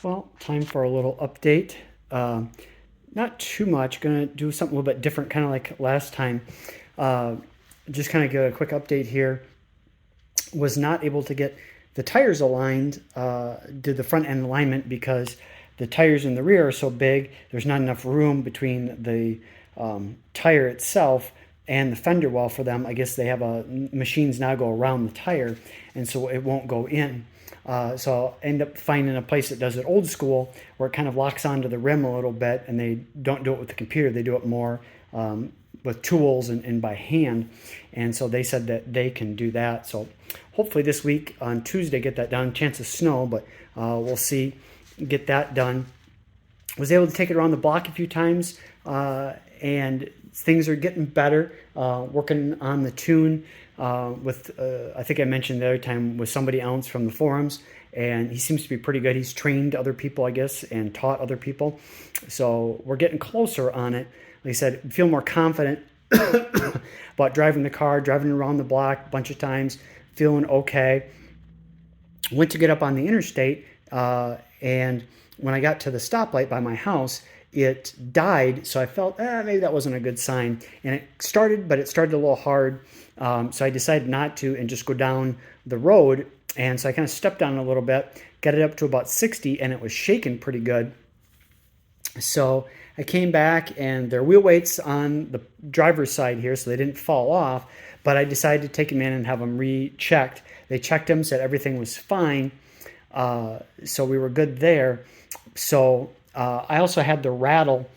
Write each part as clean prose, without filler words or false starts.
Well, time for a little update. Not too much. Going to do something a little bit different, kind of like last time. Uh, just kind of get a quick update here. Was not able to get the tires aligned, did the front end alignment because the tires in the rear are so big, there's not enough room between the tire itself and the fender well for them. I guess they have machines now go around the tire, and so it won't go in. So I'll end up finding a place that does it old school, where it kind of locks onto the rim a little bit, and they don't do it with the computer. They do it more with tools and by hand. And so they said that they can do that. So hopefully this week on Tuesday get that done. Chance of snow, but we'll see. Get that done. Was able to take it around the block a few times, and things are getting better. Working on the tune with, I think I mentioned the other time, with somebody else from the forums, and he seems to be pretty good. He's trained other people, I guess, and taught other people. So we're getting closer on it. Like I said, feel more confident about driving the car, driving around the block a bunch of times, feeling okay. Went to get up on the interstate, and when I got to the stoplight by my house, it died. So I felt, maybe that wasn't a good sign. And it started, but it started a little hard. So I decided not to and just go down the road. And so I kind of stepped on it a little bit, got it up to about 60, and it was shaking pretty good. So I came back, and there are wheel weights on the driver's side here, so they didn't fall off. But I decided to take them in and have them rechecked. They checked them, said everything was fine. So we were good there. So I also had the rattle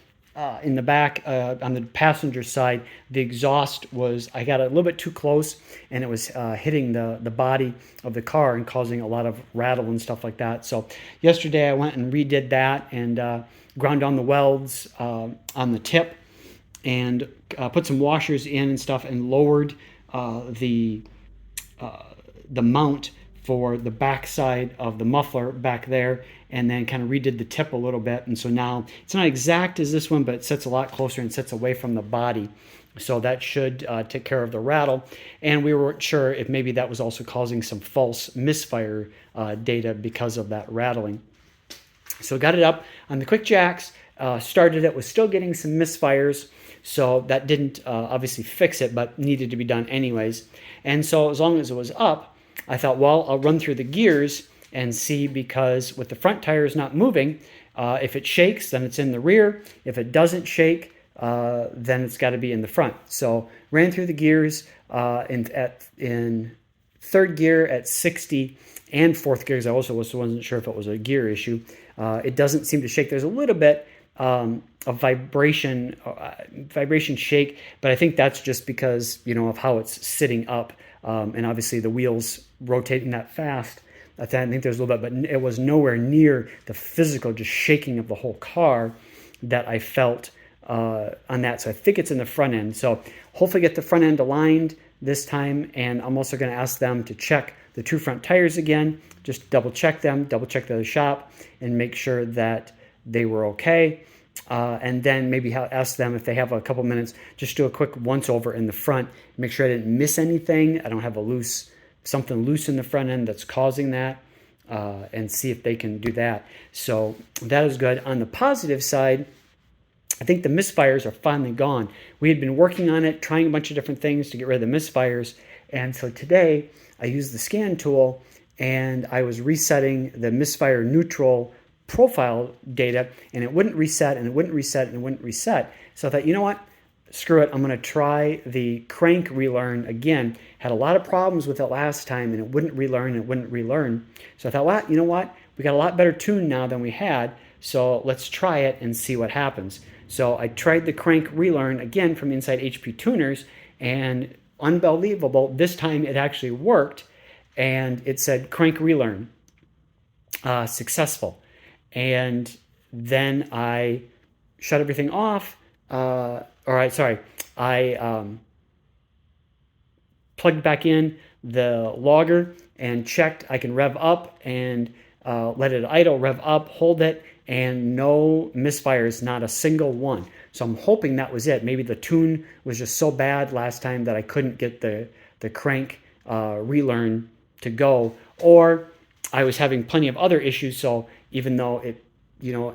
in the back on the passenger side. The exhaust was, I got a little bit too close, and it was hitting the body of the car and causing a lot of rattle and stuff like that. So yesterday I went and redid that and ground down the welds on the tip and put some washers in and stuff, and lowered the mount for the back side of the muffler back there, and then kind of redid the tip a little bit. And so now it's not exact as this one, but it sits a lot closer and sits away from the body. So that should take care of the rattle. And we weren't sure if maybe that was also causing some false misfire data because of that rattling. So got it up on the quick jacks, started it, was still getting some misfires. So that didn't obviously fix it, but needed to be done anyways. And so as long as it was up, I thought, well, I'll run through the gears and see, because with the front tires not moving, if it shakes, then it's in the rear. If it doesn't shake, then it's got to be in the front. So ran through the gears in third gear at 60 and fourth gears. I also wasn't sure if it was a gear issue. It doesn't seem to shake. There's a little bit of vibration shake, but I think that's just because, of how it's sitting up. And obviously the wheels rotating that fast. I think there's a little bit, but it was nowhere near the physical just shaking of the whole car that I felt on that. So I think it's in the front end. So hopefully get the front end aligned this time. And I'm also going to ask them to check the two front tires again, just double check them, double check the shop, and make sure that they were okay. And then maybe ask them if they have a couple minutes, just do a quick once over in the front, make sure I didn't miss anything. I don't have something loose in the front end that's causing that, and see if they can do that. So that is good. On the positive side, I think the misfires are finally gone. We had been working on it, trying a bunch of different things to get rid of the misfires. And so today I used the scan tool, and I was resetting the misfire neutral profile data, and it wouldn't reset, and it wouldn't reset, and it wouldn't reset. So I thought, you know what? Screw it. I'm going to try the crank relearn again. Had a lot of problems with it last time, and it wouldn't relearn, and it wouldn't relearn. So I thought, well, you know what? We got a lot better tune now than we had, so let's try it and see what happens. So I tried the crank relearn again from inside HP Tuners, and unbelievable, this time it actually worked, and it said crank relearn successful. And then I shut everything off. I plugged back in the logger and checked. I can rev up and let it idle, rev up, hold it, and no misfires, not a single one. So I'm hoping that was it. Maybe the tune was just so bad last time that I couldn't get the crank relearn to go, or I was having plenty of other issues. So even though it,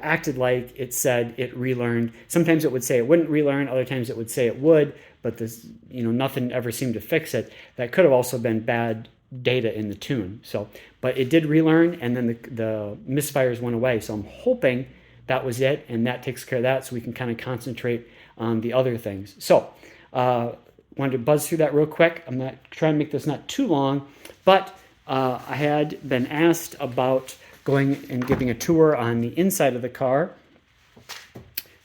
acted like it said it relearned, sometimes it would say it wouldn't relearn, other times it would say it would, but this, nothing ever seemed to fix it. That could have also been bad data in the tune. So, but it did relearn, and then the misfires went away. So I'm hoping that was it, and that takes care of that, so we can kind of concentrate on the other things. So, wanted to buzz through that real quick. I'm not trying to make this not too long, but I had been asked about going and giving a tour on the inside of the car.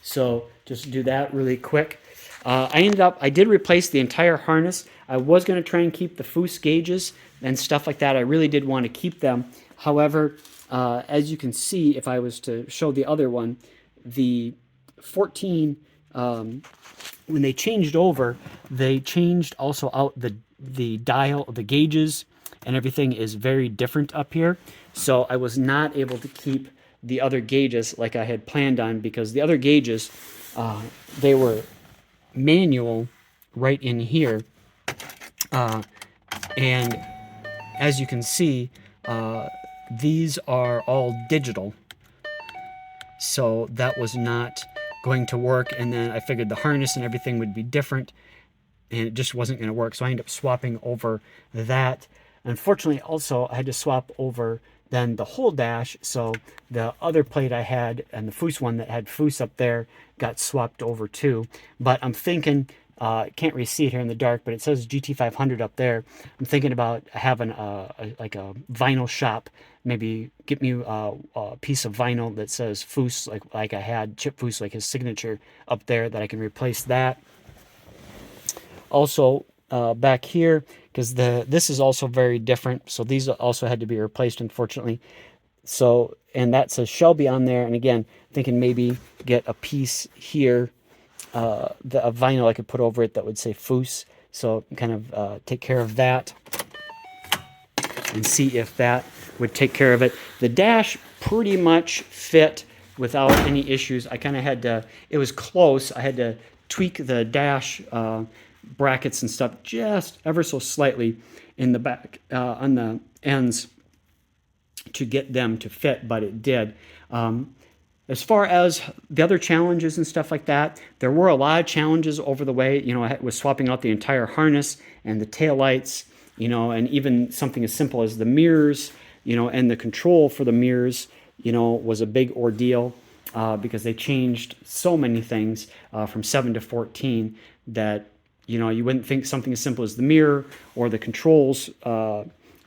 So just do that really quick. I did replace the entire harness. I was going to try and keep the Foose gauges and stuff like that. I really did want to keep them. However, as you can see, if I was to show the other one, the 14, when they changed over, they changed also out the dial, the gauges, and everything is very different up here. So I was not able to keep the other gauges like I had planned on, because the other gauges, they were manual right in here. And as you can see, these are all digital. So that was not going to work. And then I figured the harness and everything would be different, and it just wasn't going to work. So I ended up swapping over that. Unfortunately, also, I had to swap over then the whole dash. So the other plate I had, and the Foose one that had Foose up there, got swapped over too. But I'm thinking, can't really see it here in the dark, but it says GT500 up there. I'm thinking about having like a vinyl shop, maybe get me a piece of vinyl that says Foose, like I had Chip Foose, like his signature up there, that I can replace that. Also, back here, because this is also very different, so these also had to be replaced, unfortunately. So, and that says Shelby on there, and again, thinking maybe get a piece here, a vinyl I could put over it that would say Foose, so kind of take care of that and see if that would take care of it. The dash pretty much fit without any issues. I kind of had to, it was close, I had to tweak the dash brackets and stuff just ever so slightly in the back on the ends to get them to fit, but it did. As far as the other challenges and stuff like that, there were a lot of challenges over the way. I was swapping out the entire harness and the taillights, and even something as simple as the mirrors, and the control for the mirrors, was a big ordeal because they changed so many things from 7 to 14 that you wouldn't think something as simple as the mirror or the controls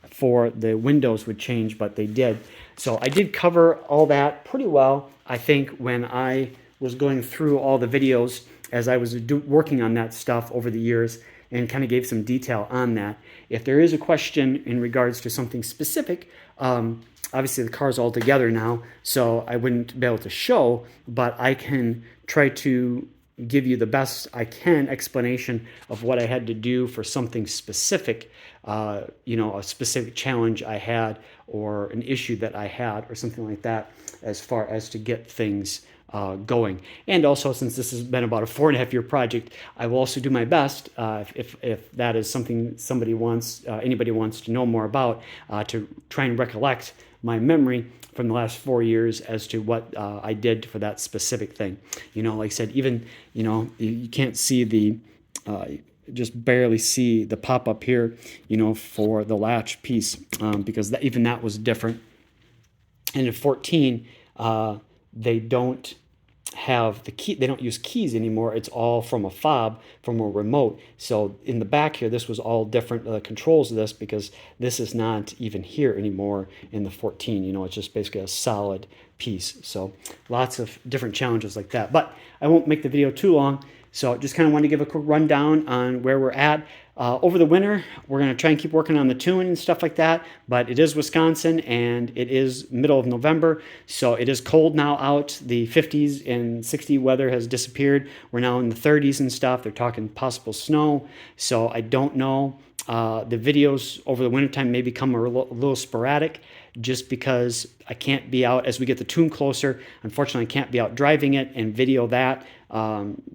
for the windows would change, but they did. So I did cover all that pretty well, I think, when I was going through all the videos as I was working on that stuff over the years, and kind of gave some detail on that. If there is a question in regards to something specific, obviously the car's all together now, so I wouldn't be able to show, but I can try to give you the best I can explanation of what I had to do for something specific, a specific challenge I had or an issue that I had or something like that, as far as to get things going. And also, since this has been about a 4.5-year project, I will also do my best, if that is something anybody wants to know more about, to try and recollect my memory from the last 4 years as to what I did for that specific thing. Like I said, even, you can't see the, just barely see the pop-up here, for the latch piece, because even that was different. And in 14, they don't have the key, they don't use keys anymore. It's all from a fob, from a remote. So in the back here, this was all different controls of this, because this is not even here anymore in the 14. It's just basically a solid piece. So lots of different challenges like that. But I won't make the video too long. So just kind of wanted to give a quick rundown on where we're at. Over the winter, we're going to try and keep working on the tune and stuff like that, but it is Wisconsin and it is middle of November, so it is cold now out. The 50s and 60 weather has disappeared. We're now in the 30s and stuff. They're talking possible snow, so I don't know. The videos over the wintertime may become a little sporadic just because I can't be out as we get the tune closer. Unfortunately, I can't be out driving it and video that,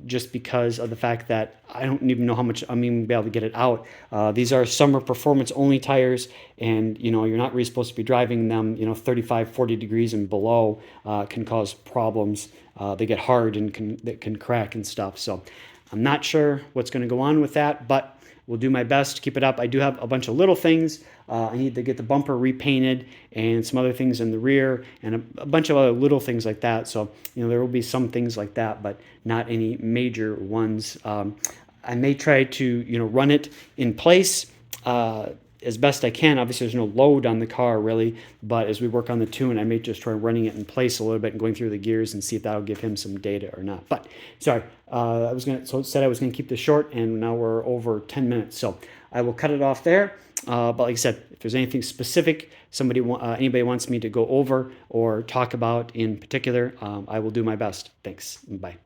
just because of the fact that I don't even know how much I'm even be able to get it out. These are summer performance only tires, and you're not really supposed to be driving them 35, 40 degrees and below. Can cause problems. They get hard and can crack and stuff. So I'm not sure what's going to go on with that, but will do my best to keep it up. I do have a bunch of little things. I need to get the bumper repainted and some other things in the rear and a bunch of other little things like that. So, there will be some things like that, but not any major ones. I may try to, run it in place as best I can. Obviously, there's no load on the car really, but as we work on the tune, I may just try running it in place a little bit and going through the gears and see if that'll give him some data or not. But sorry, I said I was gonna keep this short, and now we're over 10 minutes, so I will cut it off there. But like I said, if there's anything specific anybody wants me to go over or talk about in particular, I will do my best. Thanks. Bye.